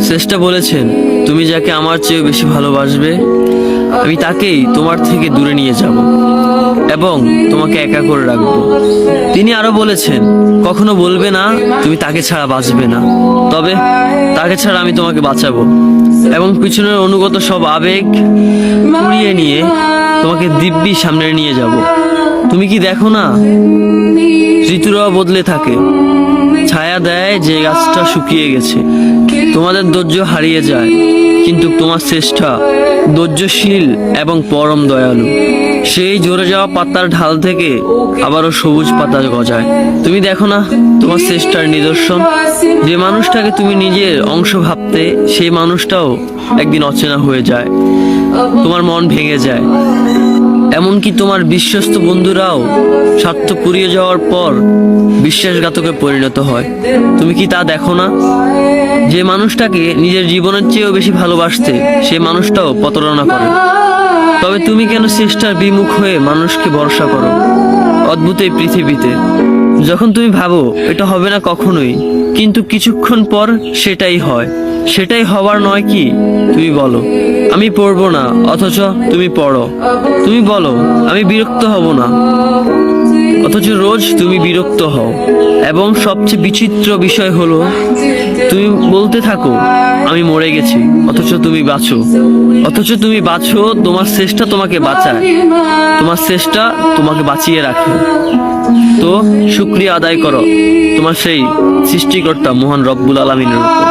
শ্রেষ্ঠ বলেছেন, তুমি যাকে আমার চেয়ে বেশি ভালোবাসবে আমি তাকেই তোমার থেকে দূরে নিয়ে যাব এবং তোমাকে একা করে রাখবো। তিনি আরো বলেছেন, কখনো বলবে না তুমি তাকে ছাড়া বাঁচবে না, তবে তাকে ছাড়া আমি তোমাকে বাঁচাবো এবং পিছনের অনুগত সব আবেগ পুড়িয়ে নিয়ে তোমাকে দিব্যি সামনে নিয়ে যাব। তুমি কি দেখো না, ঋতুরাও বদলে থাকে, ছায়া দেয় যে গাছটা শুকিয়ে গেছে। তোমাদের ধৈর্য হারিয়ে যায়, কিন্তু তোমার চেষ্টা ধৈর্যশীল এবং পরম দয়ালু। সেই ঝরে যাওয়া পাতার ঢাল থেকে আবারও সবুজ পাতা গজায়। তুমি দেখো না তোমার চেষ্টার নিদর্শন? যে মানুষটাকে তুমি নিজের অংশ ভাবতে, সেই মানুষটাও একদিন অচেনা হয়ে যায়, তোমার মন ভেঙে যায়। এমনকি তোমার বিশ্বস্ত বন্ধুরাও স্বার্থ পুড়িয়ে যাওয়ার পর বিশ্বাসঘাতকে পরিণত হয়। তুমি কি তা দেখো না? যে মানুষটাকে নিজের জীবনের চেয়েও বেশি ভালোবাসতে, সেই মানুষটাও প্রতারণা করে। তবে তুমি কেন চেষ্টার বিমুখ হয়ে মানুষকে ভরসা করো? অদ্ভুত এই পৃথিবীতে, যখন তুমি ভাবো এটা হবে না কখনোই, কিন্তু কিছুক্ষণ পর সেটাই হয়। সেটাই হবার নয় কি? তুমি বলো আমি পড়বো না, অথচ তুমি পড়ো। তুমি বলো আমি বিরক্ত হব না, অথচ রোজ তুমি বিরক্ত হও। এবং সবচেয়ে বিচিত্র বিষয় হলো, তুমি বলতে থাকো আমি মরে গেছি, অথচ তুমি বাঁচো। তোমার চেষ্টা তোমাকে বাঁচায়, তোমার চেষ্টা তোমাকে বাঁচিয়ে রাখে। তো শুকরিয়া আদায় করো তোমার সেই সৃষ্টিকর্তা মহান রব্বুল আলামিনের উপর।